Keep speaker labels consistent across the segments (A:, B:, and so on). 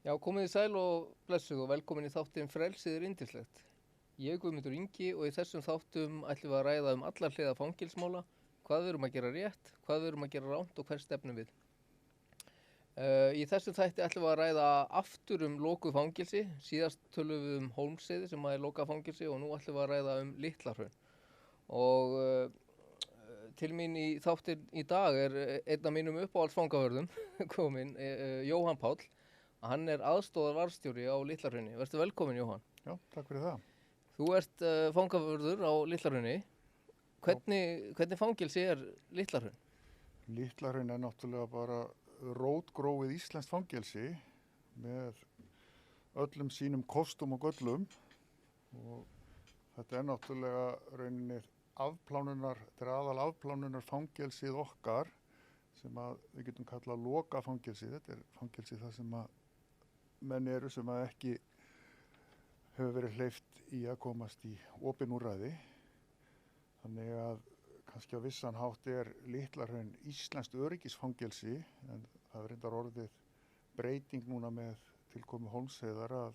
A: Já, komið í sæl og blessuð og velkomin í þáttinn Frelsið er yndislegt. Ég er Guðmundur Ingi og í þessum þáttum ætlum við að ræða allar hliðar fangelsismála, hvað við erum að gera rétt, hvað við erum að gera ránt og hvert stefnum við. Í þessum þætti ætlum við að ræða aftur lokuð fangelsi, síðast tölum við Hólmsheiði sem er lokað fangelsi og nú ætlum við að ræða Litlahraun. Og til mín í þáttinn í dag er einn af mínum uppáhaldsfangavörðum kominn, Jóhann Páll. Hann er aðstoðarvarðstjóri á Litlahrauni. Vertu velkominn, Jóhann.
B: Já, takk fyrir það.
A: Þú ert fangavörður á Litlahrauni. Hvernig fangelsi er Litlahraun?
B: Litlahraun er náttúrulega bara rótgróið íslenskt fangelsi með öllum sínum kostum og göllum og þetta er náttúrulega rauninni þetta er aðal afplánunar fangelsið okkar sem að við getum kallað loka fangelsi. Þetta er fangelsi þar sem að menn eru sem að ekki hefur verið hleypt í að komast í opin úrræði. Þannig að kannski á vissan hátt er Litlahraun íslenskt öryggisfangelsi en það er reyndar orðið breyting núna með tilkomu Hólmsheiðar að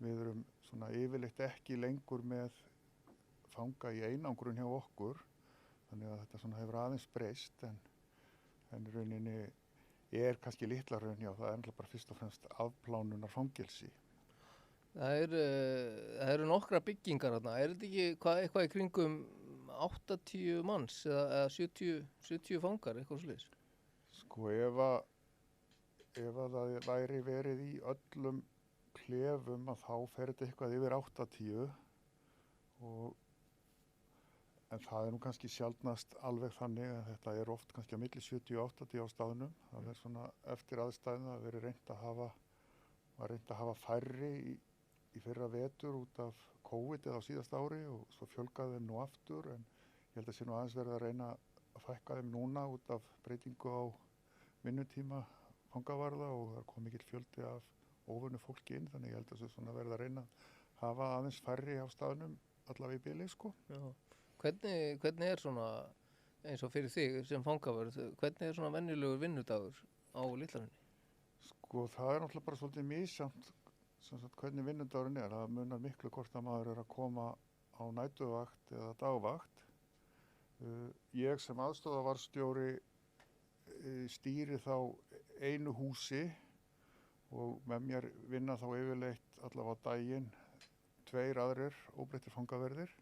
B: við erum svona yfirleitt ekki lengur með fanga í einangrun hjá okkur. Þannig að þetta svona hefur aðeins breyst en í rauninni er kannski Litlahraun, já, það er náttúrulega bara fyrst og fremst afplánunar fangelsi.
A: Það eru nokkra byggingar þarna. Er þetta ekki eitthvað í kringum 80 manns eða 70 fangar, eitthvað svoleiðis?
B: Sko ef að það væri verið í öllum klefum að þá fer þetta eitthvað yfir 80 en það er nú kannski sjaldnast alveg þannig að þetta er oft kannski á milli 70 og 80 á staðnum. Það er svona eftir aðstæðum að verið reynt að hafa færri í fyrra vetur út af COVID eða á síðasta ári og svo fjölgaði þeim nú aftur en ég held að sé nú aðeins verið að reyna að fækka þeim núna út af breytingu á vinnutíma fangavarða og það kom mikill fjöldi af óvunnu fólki inn þannig ég held að það sé svona verið að reyna að hafa aðeins færri á staðnum allavega í bili sko.
A: Já. Hvernig er svona, eins og fyrir þig sem fangavörð, hvernig er svona venjulegur vinnudagur á Litlahrauni?
B: Sko það er náttúrulega bara svolítið misjafnt hvernig vinnudagurinn er. Það munar miklu hvort að maður er að koma á næturvakt eða dagvakt. Ég sem aðstoðarvarðstjóri stýri þá einu húsi og með mér vinna þá yfirleitt allavega á daginn 2 aðrir óbreyttir fangaverðir.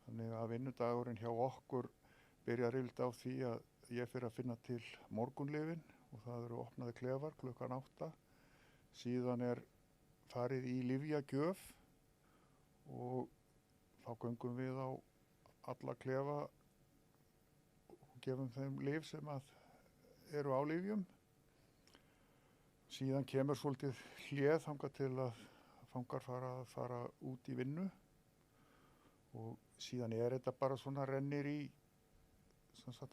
B: Þannig að vinnudagurinn hjá okkur byrjar yfirleitt á því að ég fer að finna til morgunlyfin og það eru opnaði klefar klukkan 8. Síðan er farið í lyfjagjöf og þá göngum við á alla klefa og gefum þeim lyf sem að eru á lyfjum. Síðan kemur svolítið hlé þangað til að fangar fara út í vinnu og síðan er þetta bara svona rennir í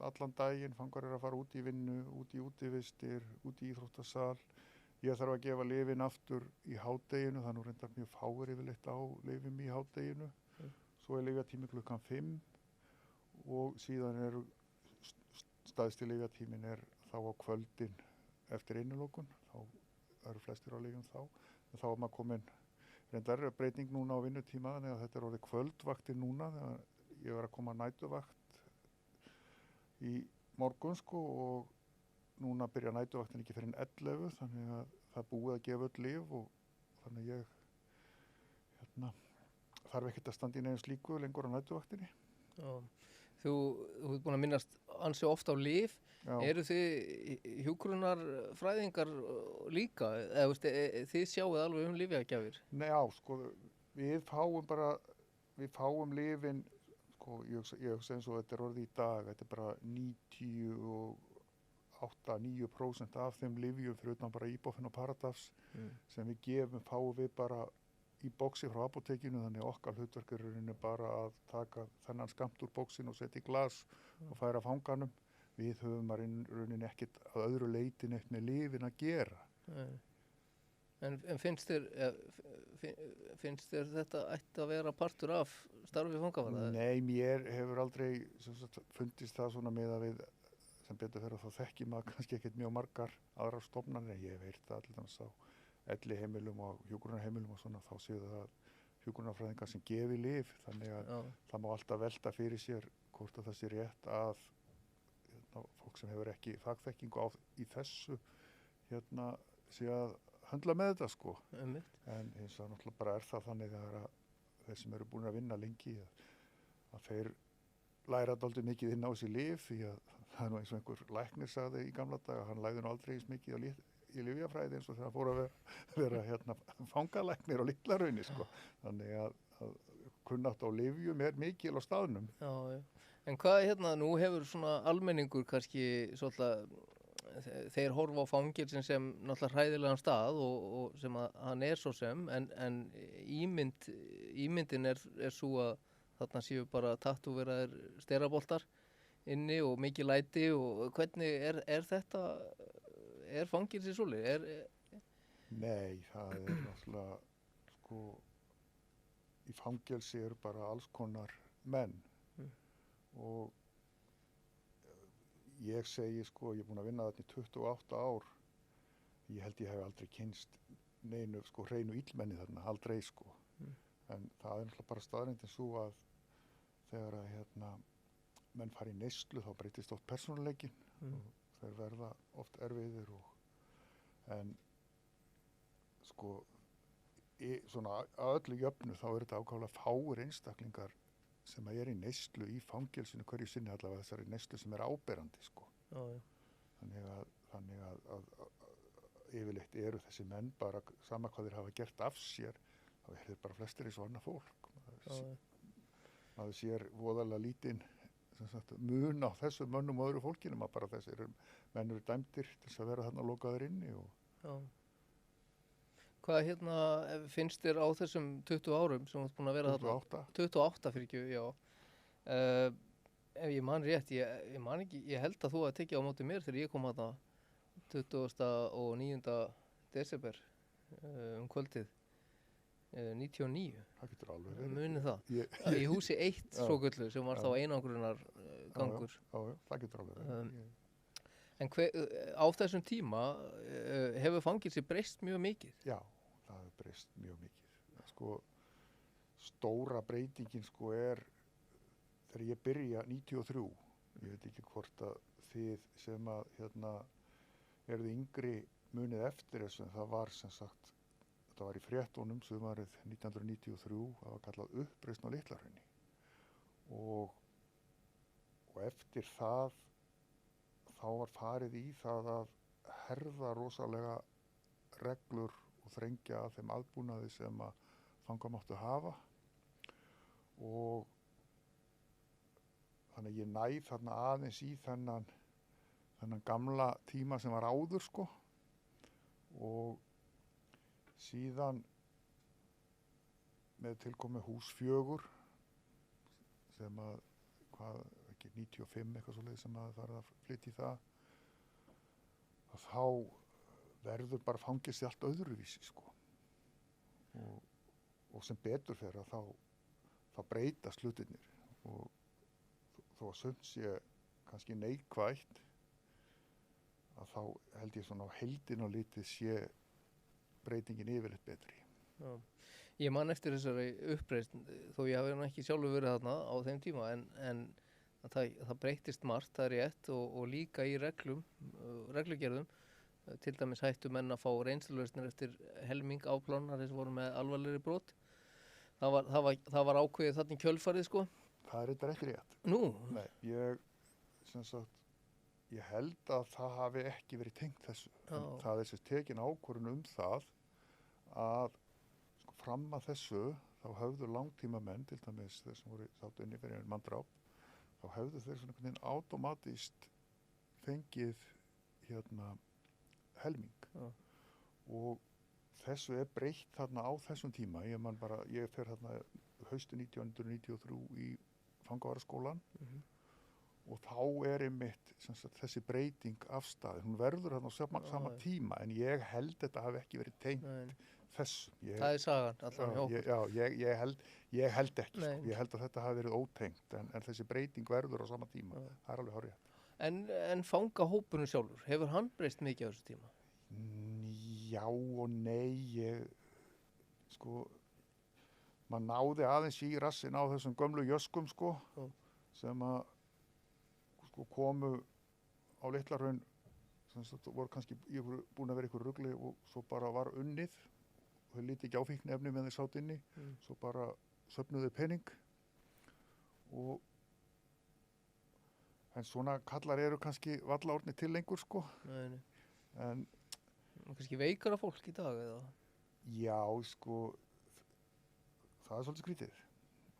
B: allan daginn, fangar eru að fara út í vinnu, út í útivistir, út í íþróttasal. Ég þarf að gefa lyfin aftur í hádeginu, það er nú reyndar mjög fáir yfirleitt á lyfjum í hádeginu. Svo er lyfjatími klukkan 5 og síðan stæðsti lyfjatímin er þá á kvöldin eftir innilokun, þá eru flestir á lyfjum þá. En þá er maður komin reyndar breyting núna á vinnutíma þannig að þetta er orðið kvöldvaktir núna þegar ég var að koma næturvakt í morgun sko og núna byrja næturvaktin ekki fyrir 11 þannig að það er búið að gefa öll lyf og þannig að ég þarf ekkert að standa í neinu slíku lengur á næturvaktinni.
A: Já. Þú ert búin að minnast ansi oft á lyf. Já. Eru þið hjúkrunarfræðingar líka? Eða þið sjáuð alveg lyfjagjafir?
B: Nei, já, sko, við fáum lyfin, sko, ég hugsa eins og þetta er orðið í dag, þetta er bara 98-99% af þeim lyfjum fyrir utan bara Ibuprofen og Paradafs sem við gefum, fáum við bara í boxi frá apótekinu þannig okkar hlutverk er rauninni bara að taka þennan skammt úr boxinu og setja í glas og færa fanganum. Við höfum að rauninni ekkert að öðru leyti neitt með lyfin að gera.
A: En finnst þér þetta ætti að vera partur af starfi fangavarða?
B: Nei, mér hefur aldrei fundist það svona með að við sem betur fyrir þá þekki maður kannski ekkert mjög margar aðrar stofnanir. Ég hef heyrt það allir þannig á elliheimilum og hjúkrunarheimilum og svona, þá séu það hjúkrunarfræðingar sem gefi lyf, þannig að
A: Já,
B: það má alltaf velta fyrir sér hvort að það sé rétt að fólk sem hefur ekki fagþekkingu í þessu sé að höndla með þetta sko.
A: einmitt.
B: En eins og náttúrulega bara það þannig að þeir sem eru búin að vinna lengi að þeir læra dálítið mikið inn á þessi lyf, því að það er nú eins og einhver læknir sagði í gamla daga, hann lægði nú aldrei eins mikið í lyfjafræði eins og þegar hann fór að vera fangalæknir á Litla-Hrauni sko. Þannig að kunnátt á lyfjum er mikil á staðnum.
A: Já, já. En hvað nú hefur svona almenningur kannski svolítið, þeir horfa á fangelsin sem náttúrulega hræðilegan stað og sem að hann er svo sem, en ímyndin er svo að þarna séu bara tattúveraðir steraboltar inni og mikið læti, og hvernig er þetta, er fangelsi svoleið?
B: Nei, það er náttúrulega sko, í fangelsi eru bara alls konar menn og ég segi sko, ég er búinn að vinna þarna í 28 ár, ég held ég hef aldrei kynst neinu sko hreinu illmenni þarna, aldrei sko. En það er náttúrulega bara staðreyndin svo að þegar að menn fara í neyslu þá breytist oft persónuleikinn og þeir verða oft erfiðir en sko svona að öllu jöfnu þá er þetta ákaflega fáir einstaklingar sem að er í neyslu í fangelsinu hverju sinni, allavega þessari neyslu sem er áberandi sko.
A: Já, já.
B: Þannig að yfirleitt eru þessi menn bara sama hvað þeir hafa gert af sér, þá er þeir bara flestir eins og annað fólk. Maður sér voðalega lítinn mun á þessum mönnum og öðru fólkinum, að bara þessir menn eru dæmdir til þess að vera þarna lokaðir inni.
A: Já. Hvað finnst þér á þessum 20 árum sem þú ert búin að vera þarna? 28 fyrir ekki, já. Ef ég man rétt, ég man ekki, ég held að þú að tekja á móti mér þegar ég kom þarna 29. desember kvöldið 99.
B: Það getur alveg verið.
A: Munið það. Í húsi 1 svoköllu sem var þá einangrunar gangur.
B: Já, það getur alveg verið.
A: En á þessum tíma hefur fangelsi breyst mjög mikið?
B: Já, það hefur breyst mjög mikið. Sko, stóra breytingin sko er þegar ég byrja 93, ég veit ekki hvort að þið sem að eruð yngri munið eftir þessu, en það var sem sagt, þetta var í fréttunum sumarið 1993, það var kallað uppreisn á Litla-Hrauni og eftir það þá var farið í það að herða rosalega reglur og þrengja að þeim aðbúnaði sem að fangar máttu hafa og þannig að ég næ þarna aðeins í þennan gamla tíma sem var áður sko og síðan með tilkomi hús 4 sem að 95 eitthvað svoleiðis sem að fara að flytja í það að þá verður bara fangelsi allt öðruvísi sko og sem betur fer að þá breytast hlutirnir og þó að sumt sé kannski neikvætt að þá held ég svona á heildina á litið sé breytingin yfirleitt betri.
A: Já. Ég man eftir þessari uppreisn þó ég hafi ekki sjálfur verið þarna á þeim tíma en það breytist margt, það er rétt og líka í reglugerðum til dæmis hættu menn að fá reynslulausnir eftir helming afplánar þess að voru með alvarlegri brot. Það var ákveðið þarna í kjölfarið sko.
B: Það er þetta ekki rétt.
A: Nú?
B: Nei, ég held að það hafi ekki verið tengt þessu. Það er sem tekin ákvörðun það að sko, fram að þessu þá höfðu langtímamenn, til dæmis þeir sem voru þáttu inni fyrir manndráp, þá höfðu þeir svona einhvern veginn automatískt fengið helming og þessu er breytt þarna á þessum tíma. Ég fer þarna haustu 1993 í fangavaraskólan og þá er einmitt þessi breyting afstaðin. Hún verður þarna á sama tíma en ég held þetta hafi ekki verið tengt þessum.
A: Það er sagan allan hjá okkur.
B: Ég held ekki. Sko. Ég held að þetta hafi verið ótengt en þessi breyting verður á sama tíma. Það er alveg hárrétt.
A: En fangahópurinn sjálfur, hefur hann breyst mikið á þessu tíma?
B: Já og nei, sko, maður náði aðeins í rassin á þessum gömlu jöskum, sko,
A: Já.
B: sem að, sko, komu á Litla-Hraun, sem sagt, voru kannski búin að vera ykkur rugli og svo bara var unnið. Þau líti ekki á fíkniefni meðan þeir sátu inni, svo bara söfnuðu pening og en svona kallar eru kannski varla orðnir til lengur, sko.
A: Nei.
B: En
A: Kannski veikara fólk í dag eða?
B: já, sko, það er svolítið skrítið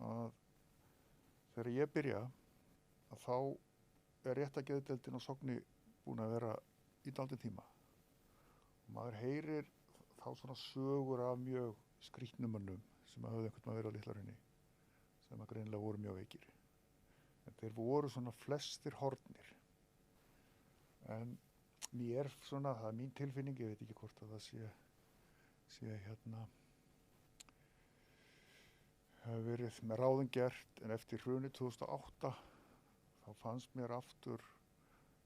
B: að þegar ég byrja að þá er réttageðdeildin á Sogni búin að vera í dálítinn tíma og maður heyrir þá svona sögur af mjög skrýtnum mönnum sem að höfðu einhvern veginn verið á Litla-Hrauni sem að greinilega voru mjög veikir en þeir voru svona flestir horfnir en mér svona, það er mín tilfinning, ég veit ekki hvort að það sé hérna hefur verið með ráðum gert en eftir hrunið 2008 þá fannst mér aftur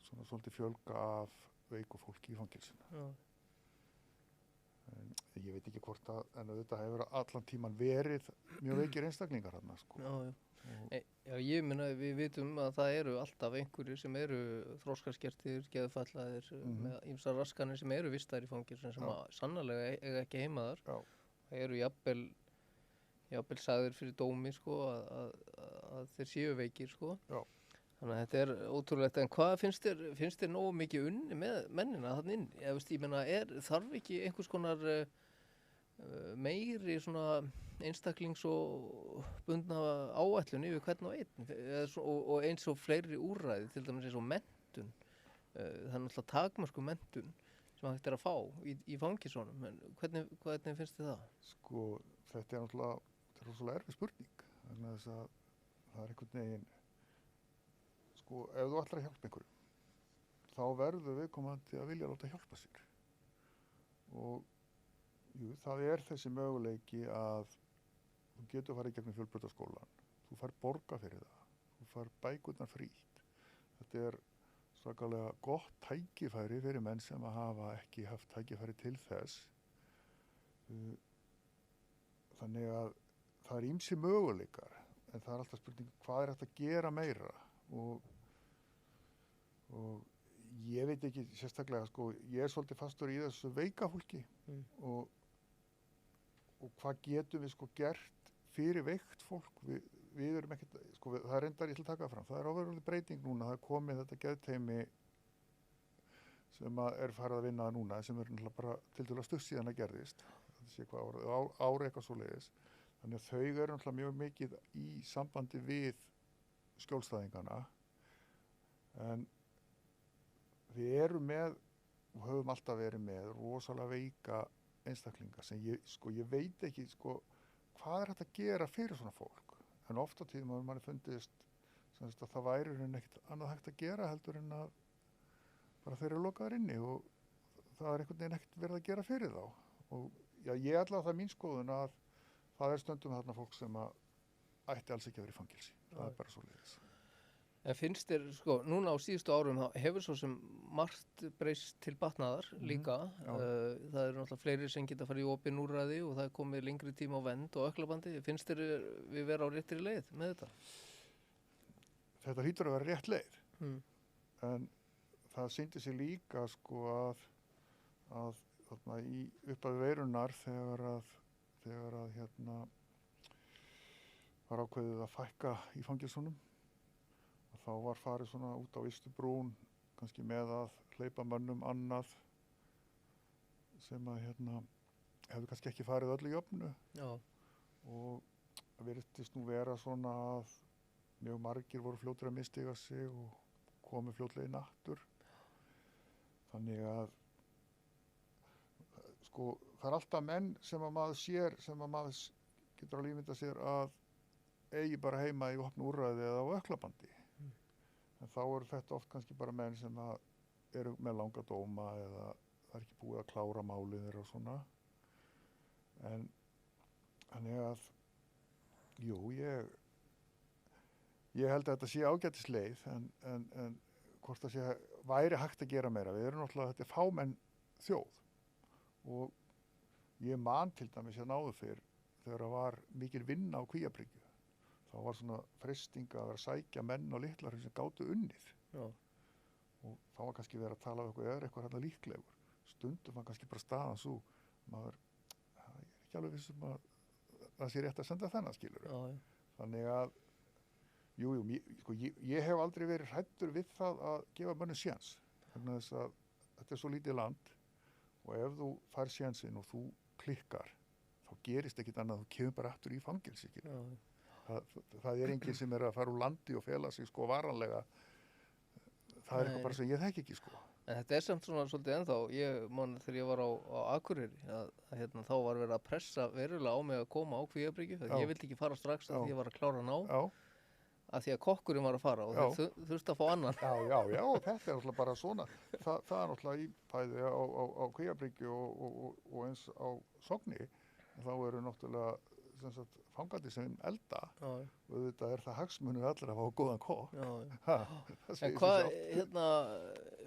B: svona svolítið fjölga af veiku fólki í fangelsinu.
A: Já.
B: En ég veit ekki hvort að, en auðvitað hefur allan tíman verið mjög veikir einstaklingar þarna, sko.
A: Já. Já, ég meina við vitum að það eru alltaf einhverjir sem eru þroskaskertir, geðfallaðir með ýmsar raskanir sem eru vistaðir í fangelsinu sem sannarlega eiga ekki heima þar.
B: Já.
A: Það eru jafnvel sagðir fyrir dómi, sko, að þeir séu veikir, sko.
B: Já.
A: Þannig að þetta er ótrúlegt, en hvað finnst þér nógu mikið unni með mennina þarna inn? Ég meina, þarf ekki einhvers konar meiri svona einstaklings- og bundna áætlun yfir hvern og einn og eins og fleiri úrræði, til dæmis eins og menntun. Það er náttúrulega takmörku menntun sem hægt er að fá í fangelsunum, en hvernig finnst þér það?
B: Sko, þetta er náttúrulega erfið spurning, vegna þess að það er einhvern veginn, sko, ef þú ætlar að hjálpa einhverjum, þá verður viðkomandi að vilja láta hjálpa sér. Og jú, það er þessi möguleiki að þú getur farið í gegnum fjölbrautaskólann, þú fær borga fyrir það, þú fær bækurnar frítt. Þetta er svakalega gott tækifæri fyrir menn sem að hafa ekki haft tækifæri til þess. Þannig að það er ýmsir möguleikar, en það er alltaf spurning hvað er hægt að gera meira og ég veit ekki sérstaklega, sko, ég er svolítið fastur í þessu veika fólki og hvað getum við, sko, gert fyrir veikt fólk, við erum ekkert, sko, það er reyndar, ég ætla að taka það fram, það er áveruleg breyting núna, það er komið þetta geðteymi sem er farið að vinna núna, sem er náttúrulega bara til dæmis stutt síðan að gerðist, þetta sé hvað ári eitthvað svoleiðis, þannig að þau eru náttúrulega mjög mikið í sambandi við skjólstæðingana, en við erum með, og höfum alltaf verið með, rosalega veika einstaklinga sem ég veit ekki, sko, hvað er hægt að gera fyrir svona fólk. En oft á tíðum að manni fundist að það væri ekkert annað hægt að gera heldur en að bara þeir eru lokaðar inni og það er einhvern veginn ekkert verið að gera fyrir þá. Og já, ég allavega það er mín skoðun að það er stundum þarna fólk sem að ætti alls ekki að vera í fangelsi. Það er bara svoleiðis.
A: En finnst þér, sko, núna á síðustu árum hefur svo sem margt breyst til batnaðar líka. Það eru náttúrulega fleiri sem geta farið í opin úrræði og það er komið lengri tíma á vernd og ökklabandi. Finnst þér við vera á réttri leið með þetta?
B: Þetta hlýtur að vera rétt leið. En það sýndi sig líka, sko, að þarna upp að veirunnar þegar að var ákveðið að fækka í fangelsunum. Þá var farið svona út á Ystubrún, kannski með að hleypa mönnum annað sem að hefðu kannski ekki farið öllu í jöfnu.
A: Já.
B: Og það virtist nú vera svona að mjög margir voru fljótir að mistiga sig og komu fljótlega inn aftur. Þannig að, sko, það er alltaf menn sem að maður sér, sem að maður getur að ímynda sér að eigi bara heima í opnu úrræði eða á ökklabandi. En þá eru þetta oft kannski bara menn sem eru með langa dóma eða það er ekki búið að klára málið þeirra og svona. En þannig að, jú, ég held að þetta sé ágætisleið en hvort það sé væri hægt að gera meira. Við erum náttúrulega, þetta er fámenn þjóð og ég man til dæmis áður fyrr þegar það var mikil vinna á Kvíabryggju. Þá var svona freisting að vera að sækja menn og Litla-Hraun sem gátu unnið.
A: Já.
B: Og þá var kannski verið að tala um eitthvað hérna líklegur. Stundum var kannski bara staðan svo, maður, ég er ekki alveg vissum að það sé rétt að senda þennan, skilur.
A: Já.
B: Þannig að, ég hef aldrei verið hræddur við það að gefa mönnum séns. Þannig að þess að þetta er svo lítið land og ef þú fær sénsinn og þú klikkar, þá gerist ekkit annað, þú kemur bara aftur í fangelsi, skilur. Það er enginn sem er að fara úr landi og fela sig sko varanlega. Það er eitthvað bara sem ég þekki ekki sko.
A: En þetta er samt svona svolítið ennþá, ég man þegar ég var á Akureyri, að þá var verið að pressa verulega á mig að koma á Kvíabryggju, þegar ég vildi ekki fara strax að því ég var að klára ná, að því að kokkurinn var að fara og þeir þurfti að fá annan.
B: Já, og þetta er náttúrulega bara svona, það er náttúrulega í bæði á Kvíabryggju og eins á Sogni, þá eru náttúrulega fangandi sem elda og auðvitað er það hagsmunir allir að fá góðan kokk.
A: En hvað,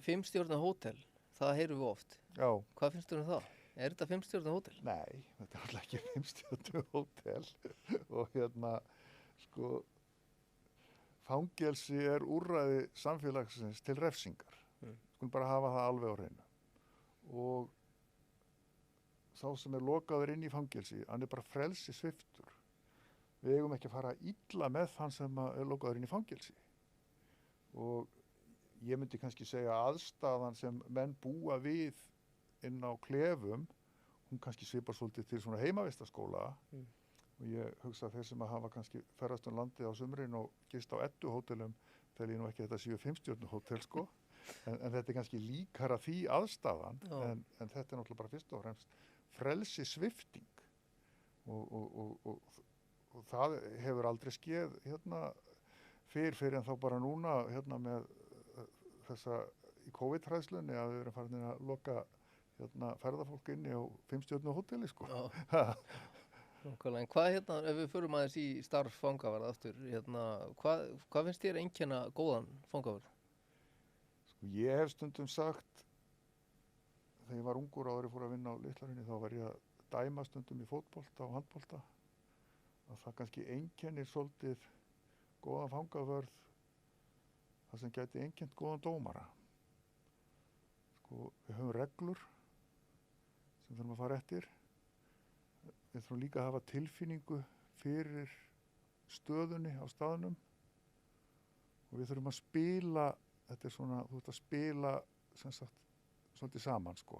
A: 5 stjörnu hótel, það heyrum við oft.
B: Já.
A: Hvað finnst þér um það? Er þetta 5 stjörnu hótel?
B: Nei, þetta er alltaf ekki 5 stjörnu hótel og sko, fangelsi er úrræði samfélagsins til refsingar. Skulum bara hafa það alveg á hreinu. Og sá sem er lokaður inn í fangelsi, hann er bara frelsi sviptur. Við eigum ekki að fara illa með þann sem er lokaður inn í fangelsi. Og ég myndi kannski segja að aðstæðan sem menn búa við inn á klefum, hún kannski svipar svolítið til svona heimavistaskóla. Og ég hugsa að þeir sem að hafa kannski ferðast landið á sumrin og gist á Eddu-hótelum, tel ég nú ekki að þetta séu 5 stjörnu hótel sko. En þetta er kannski líkara því aðstæðan, en þetta er náttúrulega bara fyrst og fremst frelsi svipting og það hefur aldrei skeð fyrir en þá bara núna með þessa í COVID-hræðslunni að við erum farin að loka ferðafólk inni á 5 stjörnu hóteli sko.
A: En hvað ef við förum aðeins í starf fangavarða aftur, hvað finnst þér einkenna góðan fangavarð?
B: Sko ég hef stundum sagt þegar ég var ungur áður ég fór að vinna á Litla-Hrauni þá var ég að dæma stundum í fótbolta og handbolta að það kannski einkennir svolítið góðan fangavörð það sem gæti einkennt góðan dómara. Sko við höfum reglur sem þurfum að fara eftir. Við þurfum líka að hafa tilfinningu fyrir stöðunni á staðnum og við þurfum að spila, þetta er svona, þú ert að spila sem sagt svolítið saman sko.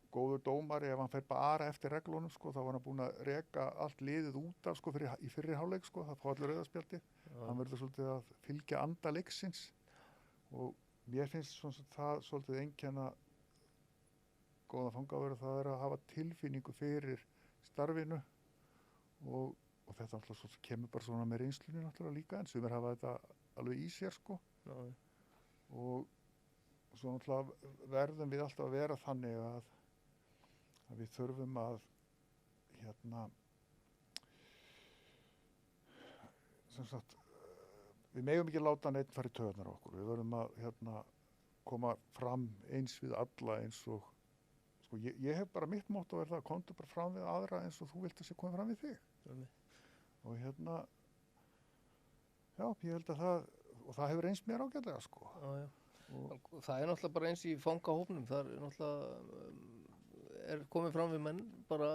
B: Góður dómari ef hann fer bara eftir reglunum sko, þá var hann búinn að reka allt liðið út af sko í fyrri hálfleik sko, það fá allir rauðaspjaldi. Hann verður svolítið að fylgja anda leiksins og mér finnst það svolítið einkenna góða fangavörð, það er að hafa tilfinningu fyrir starfinu og þetta náttúrulega kemur bara svona með reynslunni náttúrulega líka en sumir hafa þetta alveg í sér sko. Og svo náttúrulega verðum við alltaf að vera þannig að við þurfum að sem sagt við megum ekki láta neitt fara í taugarnar á okkur. Við verðum að koma fram eins við alla eins og sko ég hef bara mitt motto er það að komdu bara fram við aðra eins og þú vilt að sé koma fram við þig. Og ég held að það hefur reynst mér ágætlega sko.
A: Það er náttúrulega bara eins í fangahópnum, það er náttúrulega komið fram við menn bara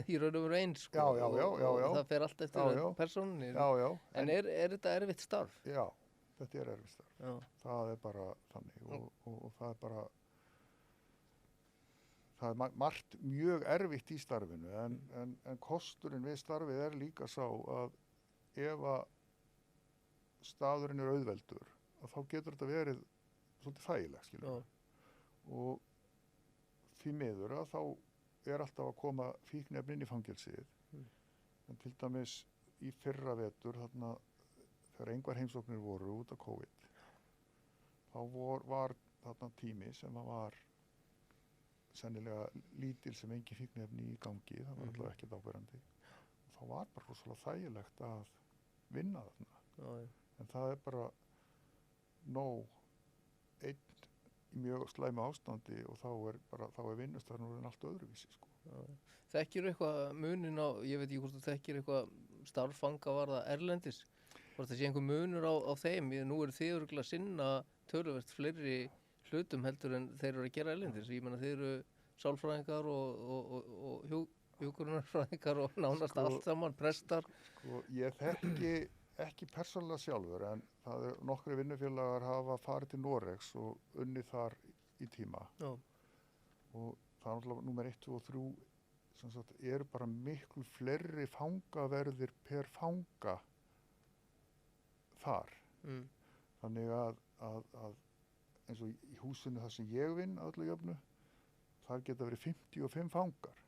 A: í raun og veru eins sko. Og það fer allt eftir persónunni. En er þetta erfitt starf?
B: Já, þetta er erfitt starf. Það er bara þannig og það er bara það er margt mjög erfitt í starfinu en kosturinn við starfið er líka sá að ef að staðurinn er auðveldur þá getur þetta verið svolítið þægilegt skilur. Og því miður að þá er alltaf að koma fíkniefni inn í fangelsið en til dæmis í fyrra vetur þarna þegar einhver heimsóknir voru út af COVID þá var þarna tími sem var sennilega lítil sem engin fíkniefni í gangi, það var alltaf ekkert áberandi og þá var bara rosalega þægilegt að vinna þarna. En það er bara nóg einn í mjög slæmu ástandi og þá er vinnustæðan orðin allt öðruvísi, sko.
A: Þekkir eitthvað munin á, ég veit ekki hvort þú þekkir eitthvað starffangavarða erlendis, hvort það sé einhver munur á þeim, nú eru þið örugglega að sinna töluvert fleiri hlutum heldur en þeir eru að gera erlendis, ég meina þið eru sálfræðingar og hjúkrunarfræðingar og nánast allt saman, prestar.
B: Sko, ég þekki ekki persónulega sjálfur, en það er nokkri vinnufélagar hafa farið til Noregs og unnið þar í tíma.
A: Já.
B: Og það er náttúrulega númer 1, 2 og 3 sem sagt, eru bara miklu fleiri fangaverðir per fanga þar. Þannig að eins og í húsinu þar sem ég vinn að öllu jöfnu, þar geta verið 55 fangar.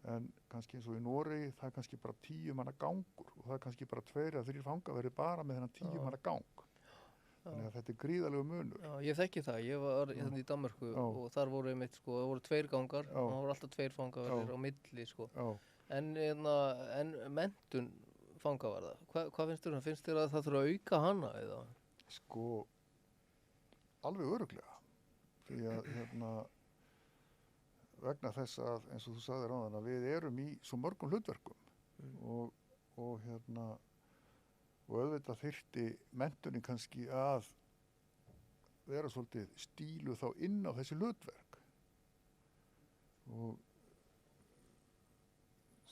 B: En kannski eins og í Noregi, það er kannski bara 10 manna gangur og það er kannski bara 2 eða 3 fangaverðir bara með þennan 10 manna gang. Þannig að þetta er gríðarlegu munur.
A: Já, ég þekki það. Ég var hérna í Danmörku og þar voru einmitt, sko, það voru 2 gangar og það voru alltaf 2 fangaverðir á milli, sko. En menntun fangavarða, hvað finnst þér? Finnst þér að það þurfa að auka hana eða?
B: Sko, alveg örugglega. Því að vegna þess að, eins og þú sagðir áðan, að við erum í svo mörgum hlutverkum og auðvitað þyrfti menntunin kannski að vera svolítið stílu þá inn á þessi hlutverk. Og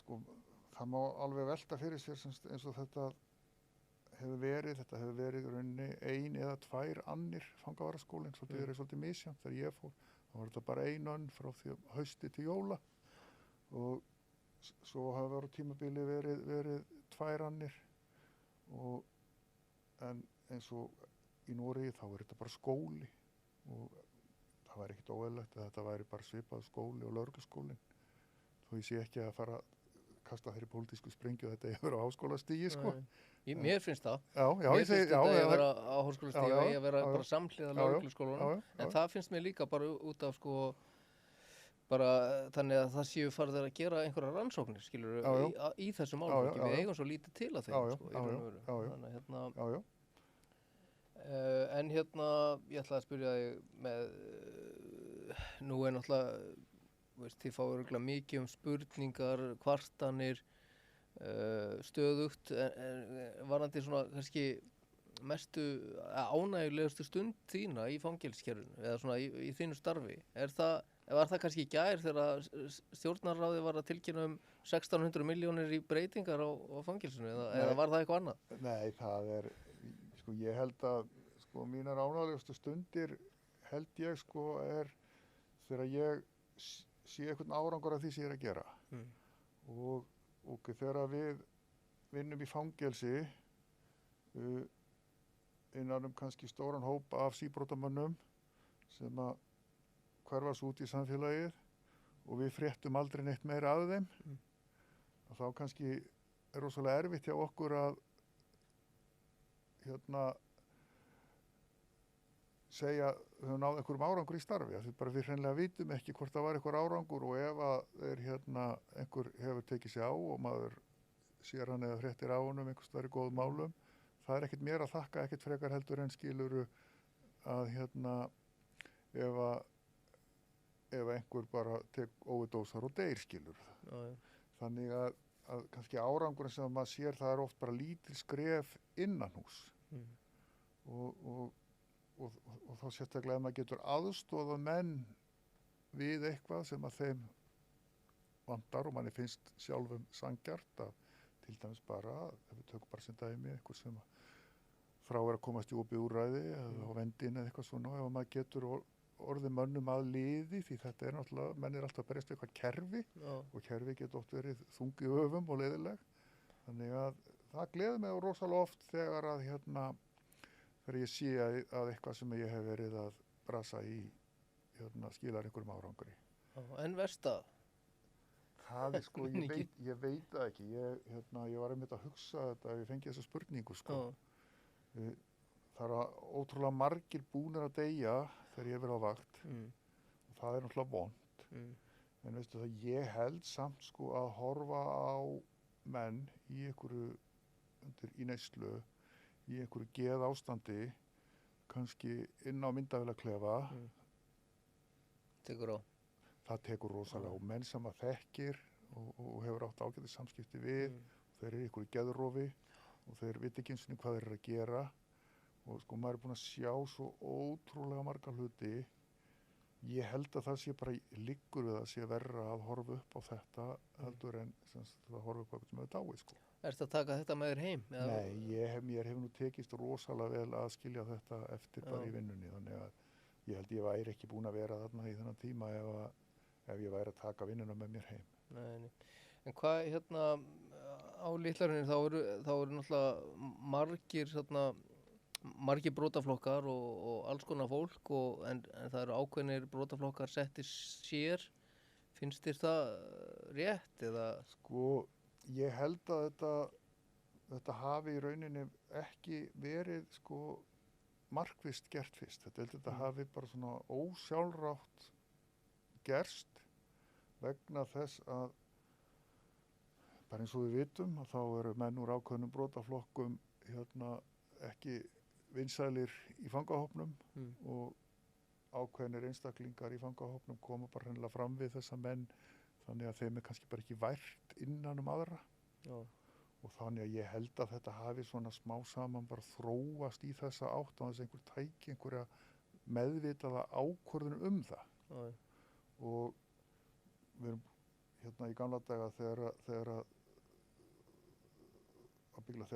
B: sko, það má alveg velta fyrir sér eins og þetta hefur verið í rauninni 1 eða 2 annir fangavarðaskólinn, svolítið misjafnt. Þegar ég fór, þá var þetta bara 1 önn frá því hausti til jóla og svo hafa verið tímabili verið 2 annir. En eins og í Noregi þá er þetta bara skóli og það væri ekkert óeðlilegt að þetta væri bara svipað skóli og lögregluskólinn. Þó ég sé ekki að fara að kasta þeirri pólitísku sprengju að þetta er á háskólastigi, sko.
A: Mér finnst það.
B: Mér
A: finnst þetta að vera á háskólastigi og að vera bara samhliða lögregluskólanum. En það finnst mér líka bara út af, sko, bara þannig að það séu farið að gera einhverja rannsóknir, skilur, í þessu málaflokki. Við eigum svo lítið til að þeim, sko, í raun og veru. Þannig en ég ætla að spyrja þig með, nú er náttúrulega, þið fáið örugglega mikið spurningar, kvartanir, stöðugt, varðandi svona kannski mestu ánægjulegustu stund þína í fangelsiskerfinu eða svona í þínu starfi. Var það kannski í gær þegar stjórnarráðið var að tilkynna 1600 milljónir í breytingar á fangelsinu eða var það eitthvað annað?
B: Nei, það er, sko, ég held að, sko, mínar ánægjulegustu stundir held ég, sko, er þegar ég sé einhvern árangur af því sem ég er að gera. Og þegar við vinnum í fangelsi innan kannski stóran hóp af síbrotamönnum sem að hverfast út í samfélagið og við fréttum aldrei neitt meira af þeim, og þá kannski er rosalega erfitt hjá okkur að segja við höfum náð einhverjum árangur í starfi, af því bara við hreinlega vitum ekki hvort það var einhver árangur, og ef að einhver hefur tekið sig á og maður sér hann eða fréttir á honum einhvers staðar í góðum málum, það er ekkert mér að þakka, ekkert frekar heldur en skiluru að ef einhver bara tek óvidósar og deyr, skilur. Þannig að kannski árangurinn sem maður sér, það er oft bara lítil skref innanhús. Og þá sérstaklega ef maður getur aðstoðað menn við eitthvað sem að þeim vantar og manni finnst sjálfum sanngjarnt, að til dæmis bara, ef við tökum bara sem dæmi, eitthvað sem frá er að komast í opið úrræði eða á vendin eða eitthvað svona, ef maður getur orðið mönnum að liði, því þetta er náttúrulega, menn er alltaf að berjast við eitthvað kerfi og kerfi getur oft verið þungi öfum og leiðileg. Þannig að það gleður mig rosalega oft þegar að þegar ég sé að eitthvað sem ég hef verið að brasa í skilar einhverjum árangri.
A: En versta?
B: Það er, sko, ég veit það ekki. Ég var einmitt að hugsa þetta ef ég fengi þessa spurningu, sko. Það eru ótrúlega margir búnir að deyja þegar ég verið á vakt og það er náttúrulega vont. En veistu það, ég held samt, sko, að horfa á menn í einhverju í neyslu, í einhverju geð ástandi, kannski inn á myndavélaklefa
A: Tekur á.
B: Það tekur rosalega og menn sem að þekkir og hefur átt ágætis samskipti við, þeir eru ykkur í geðrofi og þeir veit ekki eins og hvað þeir eru að gera og sko maður er búinn að sjá svo ótrúlega marga hluti. Ég held að það sé bara liggur við að sé verra að horfa upp á þetta heldur en að horfa upp á eitthvað sem hefur dáið sko.
A: Ertu að taka þetta með þér heim?
B: Nei, mér hefur nú tekist rosalega vel að skilja þetta eftir bara í vinnunni þannig að ég held ég væri ekki búinn að vera þarna í þennan tíma ef ég væri að taka vinnuna með mér heim.
A: Nei. En hvað á Litla-Hrauni þá eru náttúrulega margir brotaflokkar og alls konar fólk en það eru ákveðnir brotaflokkar settir sér. Finnst þér það rétt eða?
B: Sko, ég held að þetta hafi í rauninni ekki verið sko markvisst gert fyrst. Þetta hafi bara svona ósjálfrátt gerst vegna þess að bara eins og við vitum að þá eru menn úr ákveðnum brotaflokkum ekki vinsælir í fangahópnum og ákveðnir einstaklingar í fangahópnum koma bara hreinlega fram við þessa menn þannig að þeim er kannski bara ekki vært innan aðra.
A: Já.
B: Og þannig að ég held að þetta hafi svona smá saman bara þróast í þessa átt á þess að einhver tæki einhverja meðvitaða ákvörðun það.
A: Já.
B: Og við erum í gamla daga þegar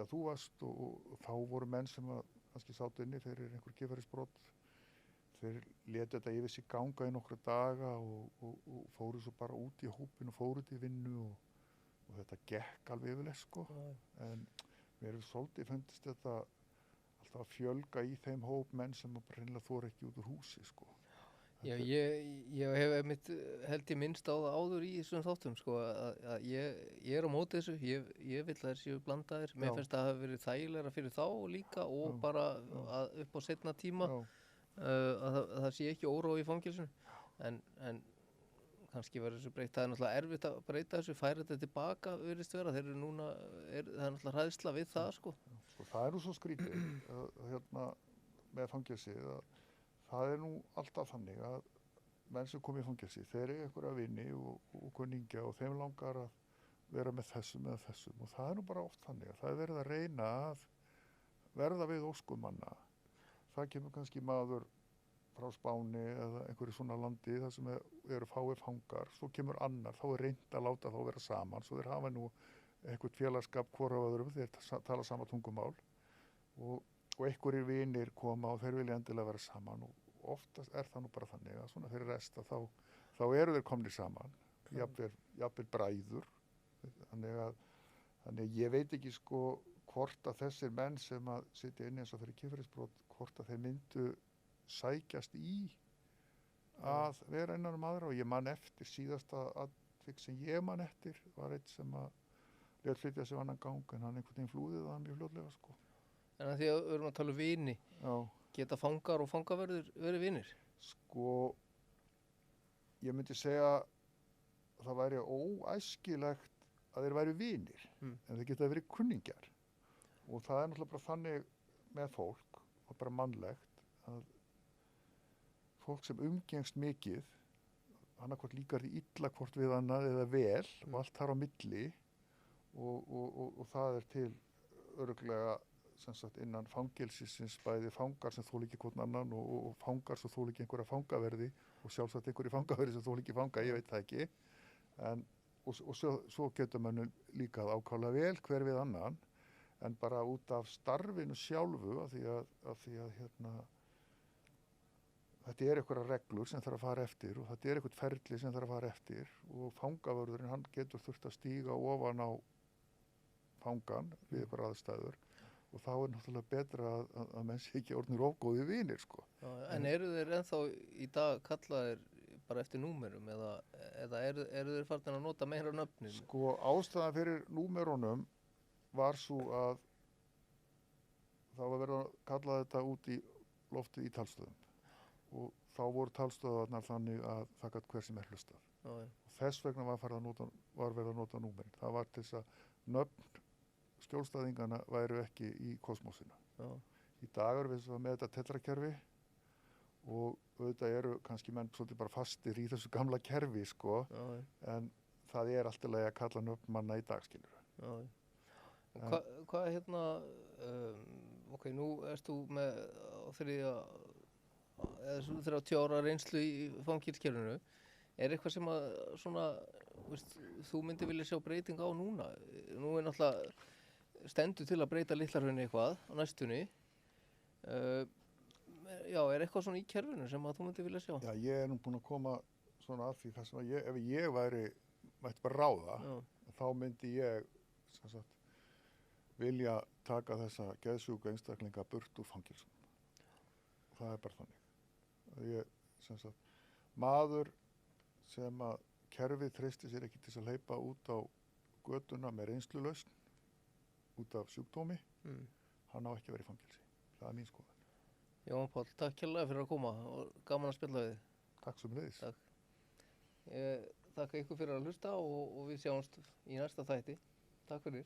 B: þú varst og þá voru menn sem kannski sátu inni fyrir einhver kynferðisbrot. Þeir létu þetta yfir sig ganga í nokkra daga og fóru svo bara út í hópinn og fóru til vinnu og þetta gekk alveg yfirleitt sko. En mér hefur svolítið fundist þetta alltaf að fjölga í þeim hóp menn sem bara hreinlega þora ekki út úr húsi sko.
A: Já, ég hef held ég minnst á það áður í þessum þáttum sko að ég er á móti þessu, ég vill að þeir séu blandaðir. Mér finnst það hafi verið þægilegra fyrir þá líka og bara upp á seinna tíma að það sé ekki órói í fangelsinu en kannski verður þessu breytt. Það er náttúrulega erfitt að breyta þessu, færa þetta tilbaka virðist vera. Þeir eru núna, það er náttúrulega hræðsla við það sko.
B: Það er nú svo skrítið með fangelsið að það er nú alltaf þannig að menn sem kom í fangelsi, þeir eru einhverja vini og kunningja og þeim langar að vera með þessum eða þessum og það er nú bara oft þannig að það er verið að reyna að verða við óskum manna. Það kemur kannski maður frá Spáni eða einhverju svona landi þar sem eru fáir fangar, svo kemur annar, þá er reynt að láta þá vera saman, svo þeir hafa nú einhvert félagskap hvor af öðrum, þeir tala sama tungumál og einhverjir vinir koma og þeir vilja endilega vera saman og oftast er það nú bara þannig að svona fyrir resta þá eru þeir komnir saman, jafnvel bræður, þannig að ég veit ekki sko hvort að þessir menn sem að sitja inni eins og fyrir kynferðisbrot, hvort að þeir myndu sækjast í að vera innan aðra og ég man eftir síðasta atvik sem ég man eftir var eitt sem að lét flytja sig annan gang en hann einhvern veginn flúði það mjög fljótlega sko.
A: En að því að við erum að tala um vini, geta fangar og fangaverður verið vinir?
B: Sko, ég myndi segja að það væri óæskilegt að þeir væri vinir, en þeir geta verið kunningjar. Og það er náttúrulega bara þannig með fólk, og bara mannlegt, að fólk sem umgengst mikið, annarkvort líkar því illa hvort við annað eða vel, og allt þar á milli, og það er til örugglega sem sagt innan fangelsisins bæði fangar sem þola ekki hvern annan og fangar sem þola ekki einhverja fangaverði og sjálfsagt einhverju fangaverði sem þola ekki fanga, ég veit það ekki. Og svo getur mann líka að ákala vel hver við annan en bara út af starfinu sjálfu af því að þetta er einhverja reglur sem þarf að fara eftir og þetta er einhvert ferli sem þarf að fara eftir og fangavörðurinn hann getur þurft að stíga ofan á fangan við einhverja aðstæður og þá er náttúrulega betra að menn sé ekki orðnir ofgóði vinir sko.
A: Já, en eru þeir ennþá í dag kallaðir bara eftir númerum eða eru þeir farin að nota meira nöfnin?
B: Sko ástæðan fyrir númerunum var svo að það var verið að kalla þetta út í loftið í talstöðum og þá voru talstöðarnar þannig að það gat hver sem hlustað. Og þess vegna var verið að nota númerin. Það var til þess að nöfn skjólstæðingana væru ekki í kosmosinu. Í dag erum við með þetta tetrakerfi og auðvitað eru kannski menn svolítið bara fastir í þessu gamla kerfi, sko,
A: Já,
B: en það er alltaf leið að kalla nöfn manna í dag, skilur.
A: já. Og hvað hérna, ok, nú erst þú með eða 30 ára reynslu í fangelskerfinu. Er eitthvað sem að svona, veist, þú myndir vilja sjá breyting á núna? Nú er náttúrulega stendur til að breyta Litla-Hrauni eitthvað á næstunni. Já, er eitthvað svona í kerfinu sem að þú myndir vilja sjá?
B: Já, ég er nú búinn að koma svona að því það sem að ef ég mætti bara ráða, þá myndi ég sem sagt, vilja taka þessa geðsjúku einstaklinga burt úr fangelsum. Það er bara þannig. Ég, sem sagt, maður sem að kerfið treysti sér ekki til að hleypa út á götuna með reynslulausn út af sjúkdómi, hann á ekki að vera í fangelsi. Það er mín skoðun.
A: Jón Páll, takk kærlega fyrir að koma og gaman að spjalla við þig.
B: Takk sömuleiðis.
A: Takk. Ég þakka ykkur fyrir að hlusta og við sjáumst í næsta þætti. Takk fyrir.